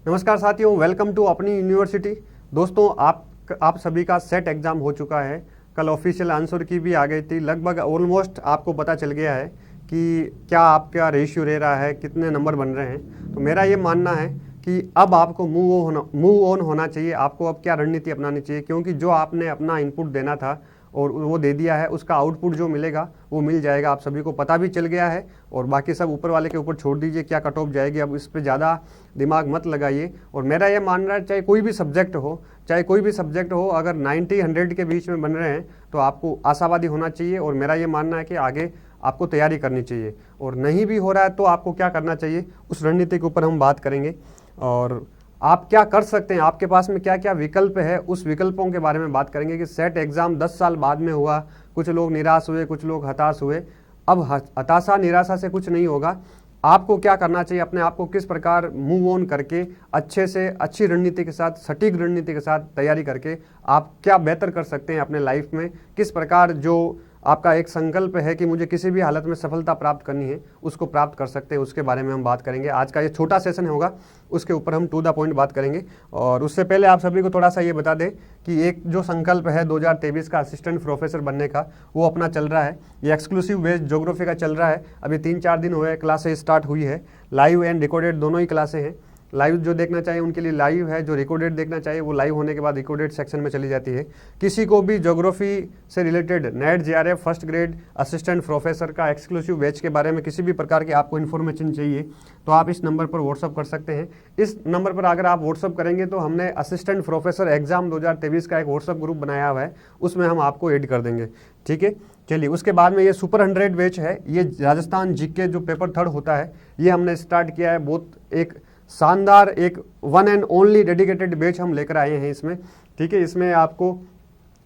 नमस्कार साथियों, welcome to अपनी यूनिवर्सिटी। दोस्तों, आप सभी का सेट एग्ज़ाम हो चुका है। कल ऑफिशियल आंसर की भी आ गई थी। लगभग ऑलमोस्ट आपको पता चल गया है कि क्या आपका रेशियो रह रहा है, कितने नंबर बन रहे हैं। तो मेरा ये मानना है कि अब आपको मूव ऑन होना चाहिए। आपको अब क्या रणनीति अपनानी चाहिए, क्योंकि जो आपने अपना इनपुट देना था और वो दे दिया है, उसका आउटपुट जो मिलेगा वो मिल जाएगा। आप सभी को पता भी चल गया है और बाकी सब ऊपर वाले के ऊपर छोड़ दीजिए क्या कट ऑफ जाएगी। अब इस पर ज़्यादा दिमाग मत लगाइए। और मेरा ये मानना है, चाहे कोई भी सब्जेक्ट हो, अगर 90-100 के बीच में बन रहे हैं तो आपको आशावादी होना चाहिए। और मेरा ये मानना है कि आगे आपको तैयारी करनी चाहिए। और नहीं भी हो रहा है तो आपको क्या करना चाहिए, उस रणनीति के ऊपर हम बात करेंगे। और आप क्या कर सकते हैं, आपके पास में क्या क्या विकल्प है, उस विकल्पों के बारे में बात करेंगे कि सेट एग्ज़ाम 10 साल बाद में हुआ। कुछ लोग निराश हुए, कुछ लोग हताश हुए। अब हताशा निराशा से कुछ नहीं होगा। आपको क्या करना चाहिए, अपने आप को किस प्रकार मूव ऑन करके अच्छे से अच्छी रणनीति के साथ, सटीक रणनीति के साथ तैयारी करके आप क्या बेहतर कर सकते हैं अपने लाइफ में। किस प्रकार जो आपका एक संकल्प है कि मुझे किसी भी हालत में सफलता प्राप्त करनी है, उसको प्राप्त कर सकते हैं, उसके बारे में हम बात करेंगे। आज का ये छोटा सेशन होगा, उसके ऊपर हम टू द पॉइंट बात करेंगे। और उससे पहले आप सभी को थोड़ा सा ये बता दें कि एक जो संकल्प है 2023 का असिस्टेंट प्रोफेसर बनने का, वो अपना चल रहा है। ये एक्सक्लूसिव बेस्ड ज्योग्राफी का चल रहा है। अभी 3-4 दिन हुए, क्लासेस स्टार्ट हुई है। लाइव एंड रिकॉर्डेड दोनों ही क्लासें हैं। लाइव जो देखना चाहिए उनके लिए लाइव है, जो रिकॉर्डेड देखना चाहिए वो लाइव होने के बाद रिकॉर्डेड सेक्शन में चली जाती है। किसी को भी ज्योग्राफी से related net JRF first grade assistant professor का एक्सक्लूसिव बैच के बारे में किसी भी प्रकार की आपको इन्फॉर्मेशन चाहिए तो आप इस नंबर पर व्हाट्सअप कर सकते हैं। इस नंबर पर अगर आप व्हाट्सअप करेंगे तो हमने असिस्टेंट प्रोफेसर एग्जाम 2023 का एक व्हाट्सअप ग्रुप बनाया हुआ है, उसमें हम आपको ऐड कर देंगे। ठीक है, चलिए। उसके बाद में ये सुपर 100 बैच है। ये राजस्थान जीके जो पेपर 3 होता है, ये हमने स्टार्ट किया है। बहुत एक शानदार, एक one and only dedicated batch हम लेकर आए हैं इसमें। ठीक है, इसमें आपको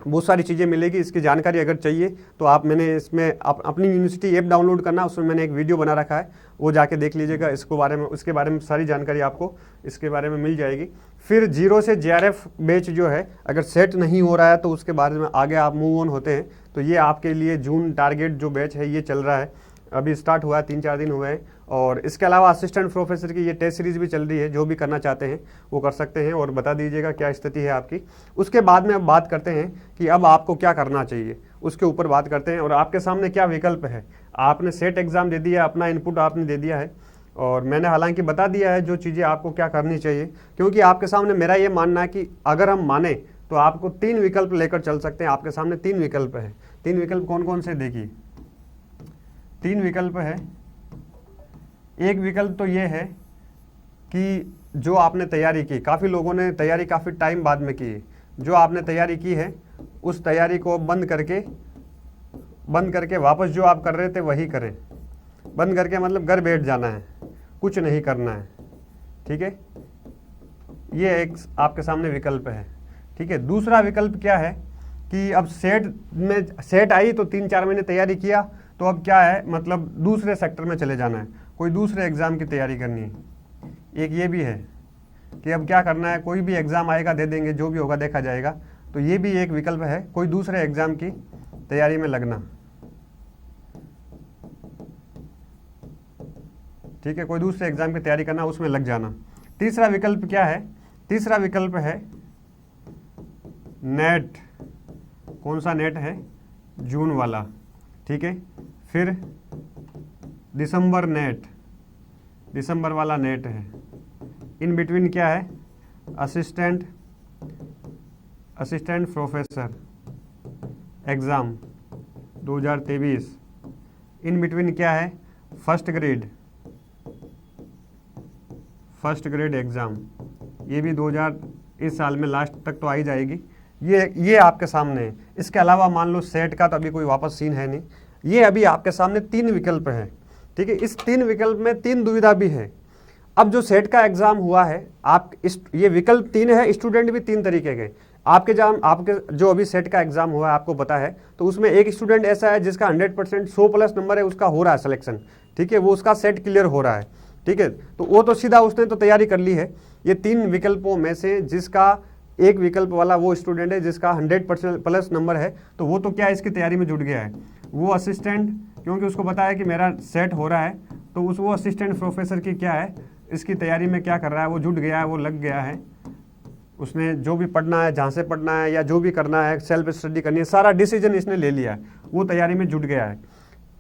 बहुत सारी चीज़ें मिलेगी। इसकी जानकारी अगर चाहिए तो मैंने इसमें अपनी यूनिवर्सिटी ऐप डाउनलोड करना, उसमें मैंने एक वीडियो बना रखा है, वो जाके देख लीजिएगा। उसके बारे में सारी जानकारी आपको इसके बारे में मिल जाएगी। फिर 0 से जेआरएफ बैच जो है, अगर सेट नहीं हो रहा है तो उसके बारे में आगे आप मूव ऑन होते हैं तो ये आपके लिए जून टारगेट जो बैच है ये चल रहा है। अभी स्टार्ट हुआ है, 3-4 दिन हुए हैं। और इसके अलावा असिस्टेंट प्रोफेसर की ये टेस्ट सीरीज भी चल रही है। जो भी करना चाहते हैं वो कर सकते हैं और बता दीजिएगा क्या स्थिति है आपकी। उसके बाद में अब बात करते हैं कि अब आपको क्या करना चाहिए, उसके ऊपर बात करते हैं। और आपके सामने क्या विकल्प है। आपने सेट एग्ज़ाम दे दिया, अपना इनपुट आपने दे दिया है और मैंने हालांकि बता दिया है जो चीज़ें आपको क्या करनी चाहिए। क्योंकि आपके सामने मेरा ये मानना है कि अगर हम माने तो आपको 3 विकल्प लेकर चल सकते हैं। आपके सामने 3 विकल्प है। 3 विकल्प कौन कौन से देखिए, 3 विकल्प है। एक विकल्प तो ये है कि जो आपने तैयारी की, काफ़ी लोगों ने तैयारी काफ़ी टाइम बाद में की, जो आपने तैयारी की है उस तैयारी को बंद करके वापस जो आप कर रहे थे वही करें। बंद करके मतलब घर बैठ जाना है, कुछ नहीं करना है। ठीक है, ये एक आपके सामने विकल्प है। ठीक है, दूसरा विकल्प क्या है कि अब सेट आई तो 3-4 महीने तैयारी किया तो अब क्या है, मतलब दूसरे सेक्टर में चले जाना है, कोई दूसरे एग्ज़ाम की तैयारी करनी है। एक ये भी है कि अब क्या करना है, कोई भी एग्ज़ाम आएगा दे देंगे, जो भी होगा देखा जाएगा। तो ये भी एक विकल्प है, कोई दूसरे एग्ज़ाम की तैयारी में लगना। ठीक है, कोई दूसरे एग्ज़ाम की तैयारी करना, उसमें लग जाना। तीसरा विकल्प क्या है, तीसरा विकल्प है नेट। कौन सा नेट है, जून वाला। ठीक है, फिर दिसंबर वाला नेट है। इन बिटवीन क्या है, assistant professor exam 2023। In between क्या है, फर्स्ट ग्रेड एग्ज़ाम। ये भी 2000 इस साल में लास्ट तक तो आ ही जाएगी। ये आपके सामने है। इसके अलावा मान लो सेट का तो अभी कोई वापस सीन है नहीं। ये अभी आपके सामने 3 विकल्प हैं। ठीक है, इस 3 विकल्प में 3 दुविधा भी है। अब जो सेट का एग्जाम हुआ है, ये विकल्प 3 है, स्टूडेंट भी 3 तरीके के। आपके जो अभी सेट का एग्जाम हुआ है आपको पता है, तो उसमें एक स्टूडेंट ऐसा है जिसका 100% 100+ नंबर है, उसका हो रहा है सिलेक्शन। ठीक है, वो उसका सेट क्लियर हो रहा है। ठीक है, तो वो तो सीधा उसने तो तैयारी कर ली है। ये 3 विकल्पों में से जिसका एक विकल्प वाला वो स्टूडेंट है जिसका 100+ नंबर है, तो वो तो क्या इसकी तैयारी में जुट गया है। वो असिस्टेंट, क्योंकि उसको पता है कि मेरा सेट हो रहा है, तो वो असिस्टेंट प्रोफेसर की क्या है, इसकी तैयारी में क्या कर रहा है, वो जुट गया है, वो लग गया है, उसने जो भी पढ़ना है, जहाँ से पढ़ना है या जो भी करना है, सेल्फ स्टडी करनी है, सारा डिसीजन इसने ले लिया है, वो तैयारी में जुट गया है।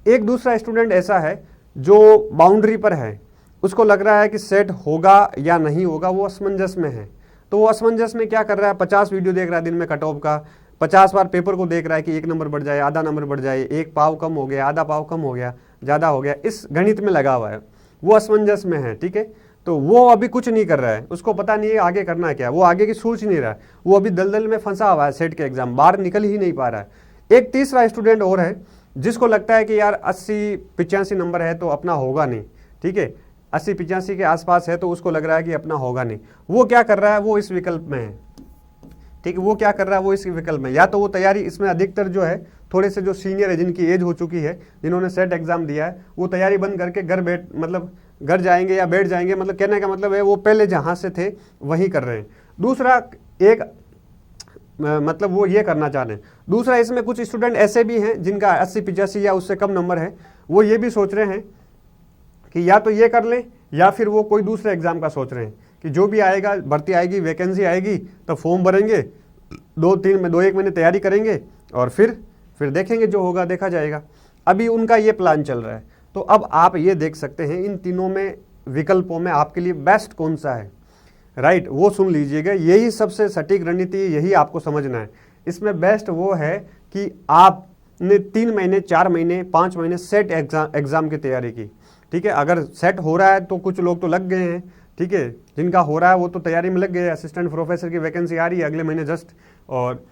एक दूसरा स्टूडेंट ऐसा है जो बाउंड्री पर है, उसको लग रहा है कि सेट होगा या नहीं होगा, वो असमंजस में है। तो वो असमंजस में क्या कर रहा है, 50 वीडियो देख रहा है दिन में कट ऑफ का, 50 बार पेपर को देख रहा है कि 1 नंबर बढ़ जाए, आधा नंबर बढ़ जाए, 1 पाव कम हो गया, आधा पाव कम हो गया, ज़्यादा हो गया, इस गणित में लगा हुआ है, वो असमंजस में है। ठीक है, तो वो अभी कुछ नहीं कर रहा है, उसको पता नहीं है आगे करना है क्या, वो आगे की सोच नहीं रहा है, वो अभी दलदल में फंसा हुआ है, सेट के एग्जाम बाहर निकल ही नहीं पा रहा है। एक तीसरा स्टूडेंट और है जिसको लगता है कि यार 80-85 नंबर है तो अपना होगा नहीं। ठीक है, 80-85 के आसपास है तो उसको लग रहा है कि अपना होगा नहीं। वो क्या कर रहा है, वो इस विकल्प में है। ठीक है, वो क्या कर रहा है, वो इस विकल्प में, या तो वो तैयारी, इसमें अधिकतर जो है थोड़े से जो सीनियर है, जिनकी एज हो चुकी है, जिन्होंने सेट एग्जाम दिया है, वो तैयारी बंद करके घर जाएंगे या बैठ जाएंगे, मतलब कहने का मतलब है वो पहले जहाँ से थे वहीं कर रहे हैं। दूसरा एक मतलब वो ये करना चाह रहे हैं। दूसरा, इसमें कुछ स्टूडेंट ऐसे भी हैं जिनका 80-85 या उससे कम नंबर है, वो ये भी सोच रहे हैं कि या तो ये कर लें या फिर वो कोई दूसरे एग्जाम का सोच रहे हैं कि जो भी आएगा, भर्ती आएगी, वैकेंसी आएगी तो फॉर्म भरेंगे, 2-1 महीने तैयारी करेंगे और फिर देखेंगे, जो होगा देखा जाएगा। अभी उनका ये प्लान चल रहा है। तो अब आप ये देख सकते हैं इन तीनों में विकल्पों में आपके लिए बेस्ट कौन सा है, राइट, वो सुन लीजिएगा, यही सबसे सटीक रणनीति, यही आपको समझना है। इसमें बेस्ट वो है कि आपने 3 महीने, 4 महीने, 5 महीने सेट एग्जाम की तैयारी की। ठीक है, अगर सेट हो रहा है तो कुछ लोग तो लग गए हैं। ठीक है, जिनका हो रहा है वो तो तैयारी में लग गए, असिस्टेंट प्रोफेसर की वैकेंसी आ रही है अगले महीने जस्ट, और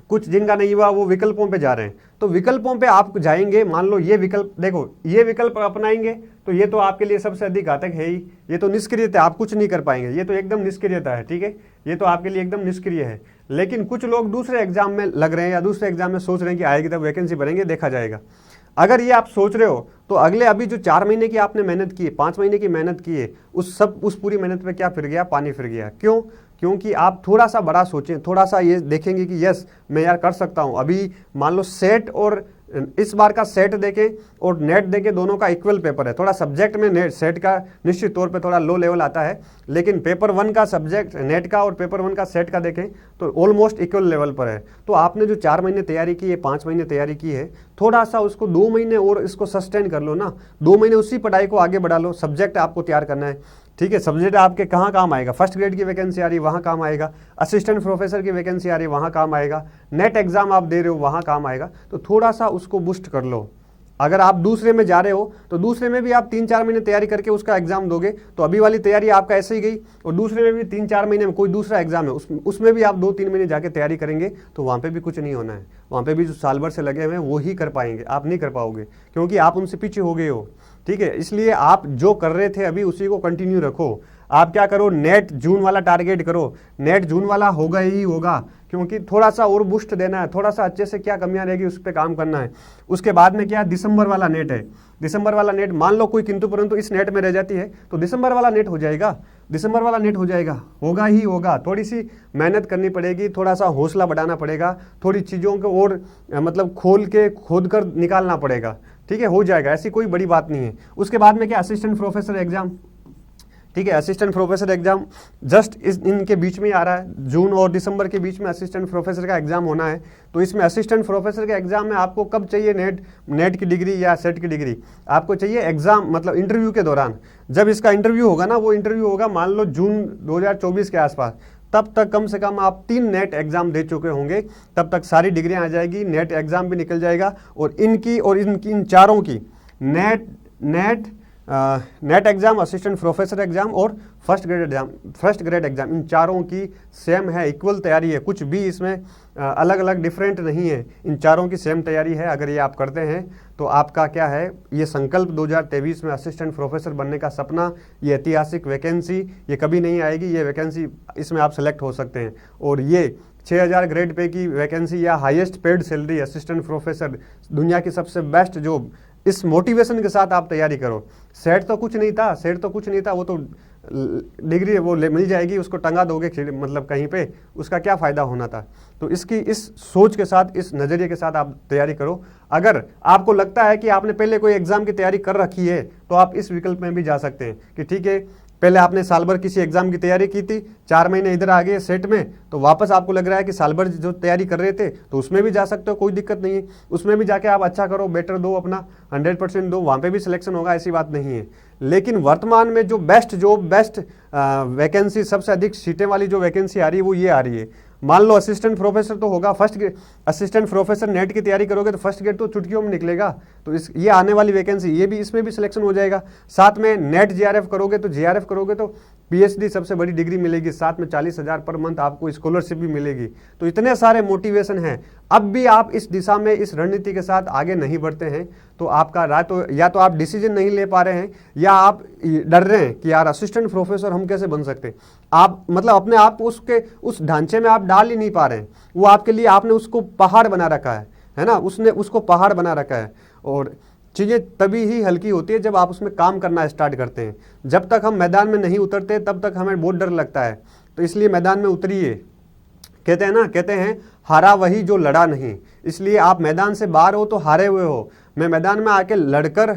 कुछ जिनका नहीं हुआ वो विकल्पों पे जा रहे हैं। तो विकल्पों पे आप जाएंगे, मान लो ये विकल्प, देखो ये विकल्प अपनाएंगे तो ये तो आपके लिए सबसे अधिक घातक है ही, ये तो निष्क्रियता, आप कुछ नहीं कर पाएंगे, ये तो एकदम निष्क्रियता है। ठीक है, ये तो आपके लिए एकदम निष्क्रिय है। लेकिन कुछ लोग दूसरे एग्जाम में लग रहे हैं या दूसरे एग्जाम में सोच रहे हैं कि आएगी तब वैकेंसी भरेंगे, देखा जाएगा। अगर ये आप सोच रहे हो तो अगले अभी जो 4 महीने की आपने मेहनत की है, 5 महीने की मेहनत की है, उस पूरी मेहनत पे क्या फिर गया, पानी फिर गया। क्यों? क्योंकि आप थोड़ा सा बड़ा सोचें, थोड़ा सा ये देखेंगे कि यस मैं यार कर सकता हूँ। अभी मान लो सेट और इस बार का सेट देखें और नेट देखें, दोनों का इक्वल पेपर है। थोड़ा सब्जेक्ट में नेट सेट का निश्चित तौर पे थोड़ा लो लेवल आता है, लेकिन पेपर 1 का सब्जेक्ट नेट का और पेपर 1 का सेट का देखें तो ऑलमोस्ट इक्वल लेवल पर है। तो आपने जो 4 महीने तैयारी की है, 5 महीने तैयारी की है, थोड़ा सा उसको 2 महीने और इसको सस्टेन कर लो ना, 2 महीने उसी पढ़ाई को आगे बढ़ा लो। सब्जेक्ट आपको तैयार करना है, ठीक है, सब्जेक्ट आपके कहाँ काम आएगा, फर्स्ट ग्रेड की वैकेंसी आ रही है वहाँ काम आएगा, असिस्टेंट प्रोफेसर की वैकेंसी आ रही है वहाँ काम आएगा, नेट एग्जाम आप दे रहे हो वहाँ काम आएगा। तो थोड़ा सा उसको बूस्ट कर लो। अगर आप दूसरे में जा रहे हो तो दूसरे में भी आप 3-4 महीने तैयारी करके उसका एग्जाम दोगे तो अभी वाली तैयारी आपका ऐसे ही गई, और दूसरे में भी 3-4 महीने में कोई दूसरा एग्जाम है उसमें भी आप 2-3 महीने जाके तैयारी करेंगे तो वहाँ पे भी कुछ नहीं होना है। वहाँ पे भी जो साल भर से लगे हुए हैं वो ही कर पाएंगे, आप नहीं कर पाओगे क्योंकि आप उनसे पीछे हो गए हो। ठीक है, इसलिए आप जो कर रहे थे अभी उसी को कंटिन्यू रखो। आप क्या करो, नेट जून वाला टारगेट करो, नेट जून वाला होगा ही होगा, क्योंकि थोड़ा सा और बूस्ट देना है, थोड़ा सा अच्छे से क्या कमियां रहेगी उस पर काम करना है। उसके बाद में क्या, दिसंबर वाला नेट है, दिसंबर वाला नेट, मान लो कोई किंतु परंतु इस नेट में रह जाती है तो दिसंबर वाला नेट हो जाएगा, दिसंबर वाला नेट हो जाएगा, होगा ही होगा। थोड़ी सी मेहनत करनी पड़ेगी, थोड़ा सा हौसला बढ़ाना पड़ेगा, थोड़ी चीज़ों को और मतलब खोद कर निकालना पड़ेगा। ठीक है, हो जाएगा, ऐसी कोई बड़ी बात नहीं है। उसके बाद में क्या, असिस्टेंट प्रोफेसर एग्जाम, ठीक है, असिस्टेंट प्रोफेसर एग्जाम जस्ट इनके बीच में ही आ रहा है, जून और दिसंबर के बीच में असिस्टेंट प्रोफेसर का एग्जाम होना है। तो इसमें असिस्टेंट प्रोफेसर के एग्जाम में आपको कब चाहिए नेट की डिग्री या सेट की डिग्री, आपको चाहिए एग्जाम मतलब इंटरव्यू के दौरान। जब इसका इंटरव्यू होगा ना, वो इंटरव्यू होगा मान लो जून 2024 के आसपास, तब तक कम से कम आप 3 नेट एग्जाम दे चुके होंगे, तब तक सारी डिग्रियां आ जाएगी, नेट एग्जाम भी निकल जाएगा, और इन चारों की net exam, assistant professor exam और फर्स्ट ग्रेड एग्जाम, इन चारों की सेम है, इक्वल तैयारी है, कुछ भी इसमें अलग अलग डिफरेंट नहीं है, इन चारों की सेम तैयारी है। अगर ये आप करते हैं तो आपका क्या है, ये संकल्प 2023 में असिस्टेंट प्रोफेसर बनने का सपना, ये ऐतिहासिक वैकेंसी, ये कभी नहीं आएगी, ये वैकेंसी इसमें आप सेलेक्ट हो सकते हैं। और ये 6000 ग्रेड पे की वैकेंसी या highest paid salary assistant professor, दुनिया की सबसे बेस्ट जॉब, इस मोटिवेशन के साथ आप तैयारी करो। सेट तो कुछ नहीं था, वो तो डिग्री वो मिल जाएगी, उसको टंगा दोगे मतलब कहीं पे, उसका क्या फ़ायदा होना था। तो इस सोच के साथ, इस नज़रिए के साथ आप तैयारी करो। अगर आपको लगता है कि आपने पहले कोई एग्ज़ाम की तैयारी कर रखी है तो आप इस विकल्प में भी जा सकते हैं कि ठीक है, पहले आपने साल भर किसी एग्जाम की तैयारी की थी, 4 महीने इधर आ गए सेट में, तो वापस आपको लग रहा है कि साल भर जो तैयारी कर रहे थे तो उसमें भी जा सकते हो, कोई दिक्कत नहीं है। उसमें भी जाके आप अच्छा करो, बेटर दो, अपना 100% दो, वहाँ पे भी सिलेक्शन होगा, ऐसी बात नहीं है। लेकिन वर्तमान में जो बेस्ट जॉब, बेस्ट वैकेंसी, सबसे अधिक सीटें वाली जो वैकेंसी आ रही है वो ये आ रही है। मान लो असिस्टेंट प्रोफेसर तो होगा, first grade assistant professor net की तैयारी करोगे तो फर्स्ट ग्रेड तो चुटकियों में निकलेगा। तो इस ये आने वाली वैकेंसी, ये भी, इसमें भी सिलेक्शन हो जाएगा। साथ में नेट जीआरएफ करोगे तो जीआरएफ करोगे तो पीएचडी सबसे बड़ी डिग्री मिलेगी, साथ में 40,000 पर मंथ आपको स्कॉलरशिप भी मिलेगी। तो इतने सारे मोटिवेशन हैं। अब भी आप इस दिशा में, इस रणनीति के साथ आगे नहीं बढ़ते हैं तो आपका या तो आप डिसीजन नहीं ले पा रहे हैं, या आप डर रहे हैं कि यार असिस्टेंट प्रोफेसर हम कैसे बन सकते हैं। आप मतलब अपने आप उसके उस ढांचे में आप डाल ही नहीं पा रहे हैं। वो आपके लिए, आपने उसको पहाड़ बना रखा है ना, उसने उसको पहाड़ बना रखा है। और चीज़ें तभी ही हल्की होती है जब आप उसमें काम करना स्टार्ट करते हैं। जब तक हम मैदान में नहीं उतरते तब तक हमें बहुत डर लगता है। तो इसलिए मैदान में उतरिए। कहते हैं हारा वही जो लड़ा नहीं। इसलिए आप मैदान से बाहर हो तो हारे हुए हो, मैं मैदान में आके लड़कर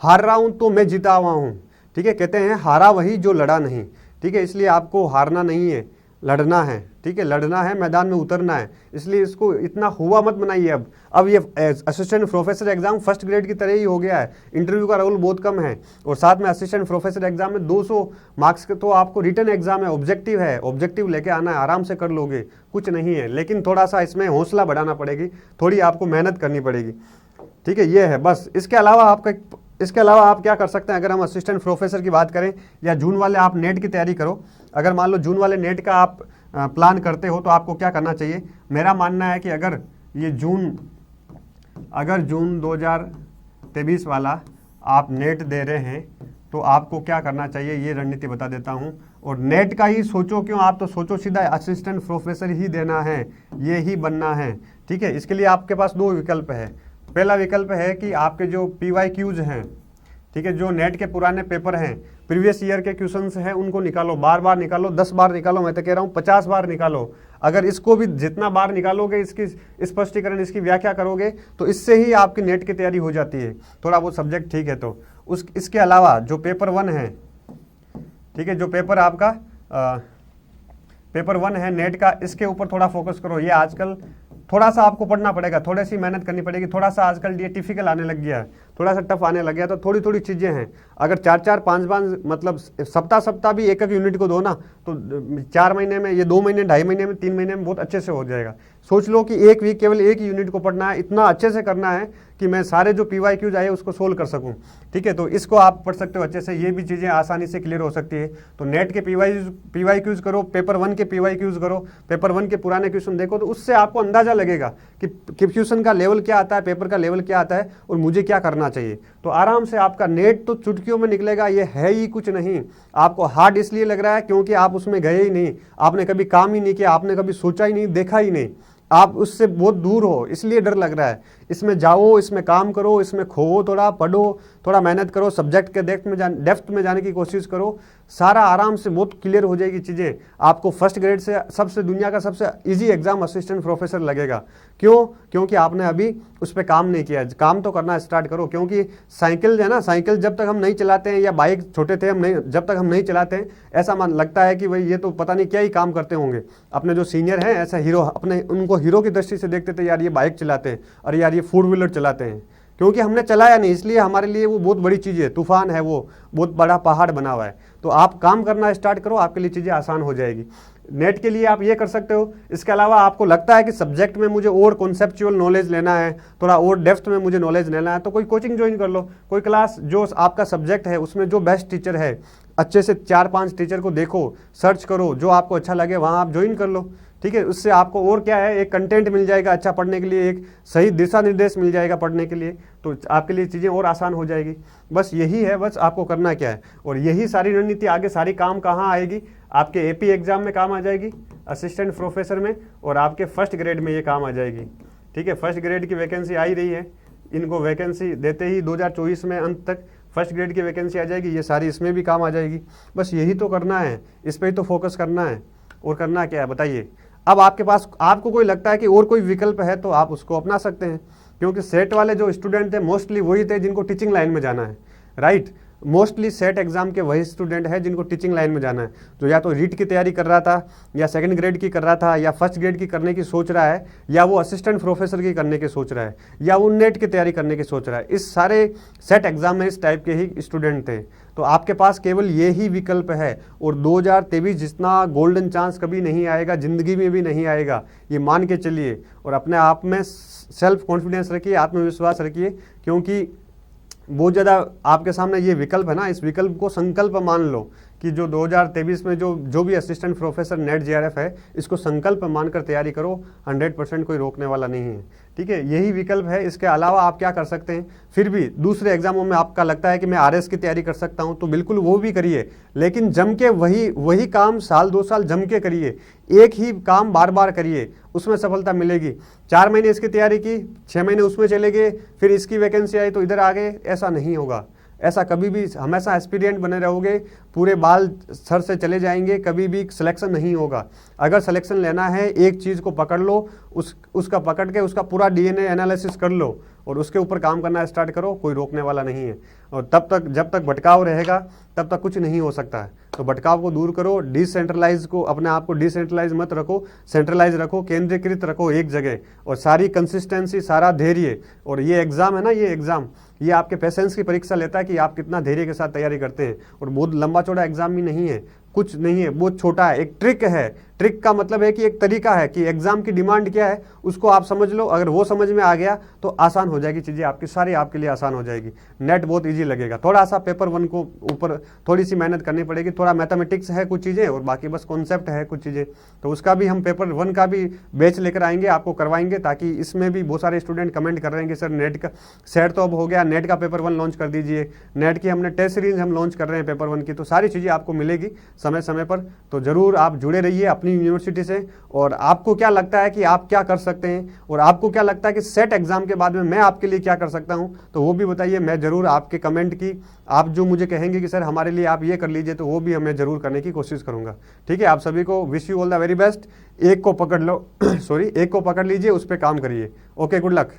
हार रहा हूं तो मैं जीता हुआ हूं। ठीक है, कहते हैं हारा वही जो लड़ा नहीं। ठीक है, इसलिए आपको हारना नहीं है, लड़ना है। ठीक है, लड़ना है, मैदान में उतरना है। इसलिए इसको इतना हुआ मत बनाइए। अब ये assistant professor exam first grade की तरह ही हो गया है। इंटरव्यू का रोल बहुत कम है, और साथ में असिस्टेंट प्रोफेसर एग्जाम में 200 मार्क्स के तो आपको रिटर्न एग्जाम है, ऑब्जेक्टिव है, ऑब्जेक्टिव लेके आना है, आराम से कर लोगे, कुछ नहीं है। लेकिन थोड़ा सा इसमें हौसला बढ़ाना पड़ेगी, थोड़ी आपको मेहनत करनी पड़ेगी। ठीक है, ये है बस। इसके अलावा आप क्या कर सकते हैं? अगर हम असिस्टेंट प्रोफेसर की बात करें, या जून वाले आप नेट की तैयारी करो। अगर मान लो जून वाले नेट का आप प्लान करते हो तो आपको क्या करना चाहिए? मेरा मानना है कि अगर जून 2023 वाला आप नेट दे रहे हैं तो आपको क्या करना चाहिए, ये रणनीति बता देता हूं। और नेट का ही सोचो क्यों, आप तो सोचो सीधा असिस्टेंट प्रोफेसर ही देना है, ये ही बनना है। ठीक है, इसके लिए आपके पास 2 विकल्प है। पहला विकल्प है कि आपके जो PYQs हैं, ठीक है, जो नेट के पुराने पेपर हैं, प्रीवियस ईयर के क्वेश्चंस हैं, उनको निकालो, बार बार निकालो, 10 बार निकालो, मैं तो कह रहा हूँ 50 बार निकालो। अगर इसको भी जितना बार निकालोगे, इसकी स्पष्टीकरण, इसकी व्याख्या करोगे, तो इससे ही आपकी नेट की तैयारी हो जाती है। थोड़ा बहुत सब्जेक्ट ठीक है तो इसके अलावा जो पेपर 1 है, ठीक है, जो पेपर आपका पेपर 1 है नेट का, इसके ऊपर थोड़ा फोकस करो। ये आजकल थोड़ा सा आपको पढ़ना पड़ेगा, थोड़ी सी मेहनत करनी पड़ेगी। थोड़ा सा आजकल ये टिफिकल आने लग गया है, थोड़ा सा टफ आने लग गया, तो थोड़ी थोड़ी चीज़ें हैं। अगर 4-4, 5-5 मतलब सप्ताह भी एक यूनिट को दो ना, तो 4 महीने में, ये 2 महीने, 2.5 महीने में, 3 महीने में बहुत अच्छे से हो जाएगा। सोच लो कि एक वीक केवल एक यूनिट को पढ़ना है, इतना अच्छे से करना है कि मैं सारे जो PYQs आए उसको सोल्व कर सकूं। ठीक है, तो इसको आप पढ़ सकते हो अच्छे से, ये भी चीज़ें आसानी से क्लियर हो सकती है। तो नेट के PYQs करो, पेपर 1 के PYQs करो, पेपर 1 के पुराने क्वेश्चन देखो, तो उससे आपको अंदाजा लगेगा कि क्वेश्चन का लेवल क्या आता है, पेपर का लेवल क्या आता है, और मुझे क्या करना चाहिए। तो आराम से आपका नेट तो चुटकियों में निकलेगा। ये है ही कुछ नहीं। आपको हार्ड इसलिए लग रहा है क्योंकि आप उसमें गए ही नहीं, आपने कभी काम ही नहीं किया, आपने कभी सोचा ही नहीं, देखा ही नहीं, आप उससे बहुत दूर हो, इसलिए डर लग रहा है। इसमें जाओ, इसमें काम करो, इसमें खो, थोड़ा पढ़ो, थोड़ा मेहनत करो, सब्जेक्ट के डेप्थ में जाने की कोशिश करो, सारा आराम से बहुत क्लियर हो जाएगी चीज़ें। आपको फर्स्ट ग्रेड से दुनिया का सबसे इजी एग्जाम असिस्टेंट प्रोफेसर लगेगा। क्यों? क्योंकि आपने अभी उस पर काम नहीं किया। काम तो करना स्टार्ट करो, क्योंकि साइकिल है ना, साइकिल जब तक हम नहीं चलाते हैं, या बाइक छोटे थे जब तक हम नहीं चलाते हैं, ऐसा लगता है कि भाई ये तो पता नहीं क्या ही काम करते होंगे। अपने जो सीनियर हैं, ऐसा हीरो, उनको हीरो की दृष्टि से देखते थे, यार ये बाइक चलाते हैं, और यार ये 4 व्हीलर चलाते हैं, क्योंकि हमने चलाया नहीं, इसलिए हमारे लिए वो बहुत बड़ी चीज़ है, तूफान है, वो बहुत बड़ा पहाड़ बना हुआ है। तो आप काम करना स्टार्ट करो, आपके लिए चीज़ें आसान हो जाएगी। नेट के लिए आप ये कर सकते हो। इसके अलावा आपको लगता है कि सब्जेक्ट में मुझे और कॉन्सेप्चुअल नॉलेज लेना है, थोड़ा और डेप्थ में मुझे नॉलेज लेना है, तो कोई कोचिंग ज्वाइन कर लो। कोई क्लास जो आपका सब्जेक्ट है उसमें जो बेस्ट टीचर है, अच्छे से 4-5 टीचर को देखो, सर्च करो, जो आपको अच्छा लगे वहाँ आप ज्वाइन कर लो। ठीक है, उससे आपको और क्या है, एक कंटेंट मिल जाएगा अच्छा पढ़ने के लिए, एक सही दिशा निर्देश मिल जाएगा पढ़ने के लिए, तो आपके लिए चीज़ें और आसान हो जाएगी। बस यही है, बस आपको करना क्या है। और यही सारी रणनीति आगे सारी काम कहाँ आएगी? आपके AP एग्जाम में काम आ जाएगी, असिस्टेंट प्रोफेसर में, और आपके फर्स्ट ग्रेड में ये काम आ जाएगी। ठीक है, फर्स्ट ग्रेड की वैकेंसी आ ही रही है, इनको वैकेंसी देते ही 2024 में अंत तक फर्स्ट ग्रेड की वैकेंसी आ जाएगी, ये सारी इसमें भी काम आ जाएगी। बस यही तो करना है, इस पर ही तो फोकस करना है। और करना क्या है बताइए? अब आपके पास, आपको कोई लगता है कि और कोई विकल्प है तो आप उसको अपना सकते हैं, क्योंकि सेट वाले जो स्टूडेंट थे मोस्टली वही थे जिनको टीचिंग लाइन में जाना है, राइट। मोस्टली सेट एग्जाम के वही स्टूडेंट है जिनको टीचिंग लाइन में जाना है, जो या तो रीट की तैयारी कर रहा था, या सेकंड ग्रेड की कर रहा था, या फर्स्ट ग्रेड की करने की सोच रहा है, या वो असिस्टेंट प्रोफेसर की करने की सोच रहा है, या वो नेट की तैयारी करने की सोच रहा है। इस सारे सेट एग्जाम में इस टाइप के ही स्टूडेंट थे। तो आपके पास केवल ये ही विकल्प है, और 2023 जितना गोल्डन चांस कभी नहीं आएगा, जिंदगी में भी नहीं आएगा, ये मान के चलिए। और अपने आप में सेल्फ कॉन्फिडेंस रखिए, आत्मविश्वास रखिए, क्योंकि बहुत ज़्यादा आपके सामने ये विकल्प है ना, इस विकल्प को संकल्प मान लो कि जो 2023 में जो भी असिस्टेंट प्रोफेसर नेट जेआरएफ है, इसको संकल्प मानकर तैयारी करो, 100% कोई रोकने वाला नहीं है। ठीक है, यही विकल्प है। इसके अलावा आप क्या कर सकते हैं, फिर भी दूसरे एग्जामों में आपका लगता है कि मैं आरएस की तैयारी कर सकता हूं, तो बिल्कुल वो भी करिए, लेकिन जम के वही काम साल 2 साल जम के करिए, एक ही काम बार बार करिए, उसमें सफलता मिलेगी। 4 महीने इसकी तैयारी की, 6 महीने उसमें चले गए, फिर इसकी वैकेंसी आई तो इधर आ गए, ऐसा नहीं होगा। ऐसा कभी भी, हमेशा एस्पिरेंट बने रहोगे, पूरे बाल सर से चले जाएंगे, कभी भी सिलेक्शन नहीं होगा। अगर सिलेक्शन लेना है, एक चीज़ को पकड़ लो, उसका पकड़ के उसका पूरा डीएनए एनालिसिस कर लो और उसके ऊपर काम करना स्टार्ट करो, कोई रोकने वाला नहीं है। और तब तक, जब तक भटकाव रहेगा, तब तक कुछ नहीं हो सकता है। तो भटकाव को दूर करो, डिसेंट्रलाइज को, अपने आप को डिसेंट्रलाइज मत रखो, सेंट्रलाइज रखो, केंद्रीकृत रखो एक जगह, और सारी कंसिस्टेंसी, सारा धैर्य। और ये एग्जाम है ना, ये एग्जाम, ये आपके पेशेंस की परीक्षा लेता है कि आप कितना धैर्य के साथ तैयारी करते हैं। और बहुत लंबा चौड़ा एग्जाम भी नहीं है, कुछ नहीं है, बहुत छोटा है, एक ट्रिक है। ट्रिक का मतलब है कि एक तरीका है कि एग्जाम की डिमांड क्या है, उसको आप समझ लो। अगर वो समझ में आ गया तो आसान हो जाएगी चीज़ें, आपकी सारी आपके लिए आसान हो जाएगी। नेट बहुत इजी लगेगा। थोड़ा सा पेपर 1 को ऊपर थोड़ी सी मेहनत करनी पड़ेगी, थोड़ा मैथमेटिक्स है कुछ चीज़ें, और बाकी बस कॉन्सेप्ट है कुछ चीज़ें। तो उसका भी हम पेपर 1 का भी बैच लेकर आएंगे, आपको करवाएंगे, ताकि इसमें भी बहुत सारे स्टूडेंट कमेंट कर रहे हैं कि सर नेट का सेट तो अब हो गया, नेट का पेपर 1 लॉन्च कर दीजिए। नेट की हमने टेस्ट सीरीज हम लॉन्च कर रहे हैं पेपर 1 की। तो सारी चीज़ें आपको मिलेगी समय समय पर। तो ज़रूर आप जुड़े रहिए अपनी यूनिवर्सिटी से। और आपको क्या लगता है कि आप क्या कर सकते हैं, और आपको क्या लगता है कि सेट एग्जाम के बाद में मैं आपके लिए क्या कर सकता हूं, तो वो भी बताइए। मैं जरूर आपके कमेंट की, आप जो मुझे कहेंगे कि सर हमारे लिए आप ये कर लीजिए, तो वो भी हमें जरूर करने की कोशिश करूंगा। ठीक है, आप सभी को wish you all the very best. एक को पकड़ लो सॉरी, एक को पकड़ लीजिए, उस पर काम करिए। Okay, good luck.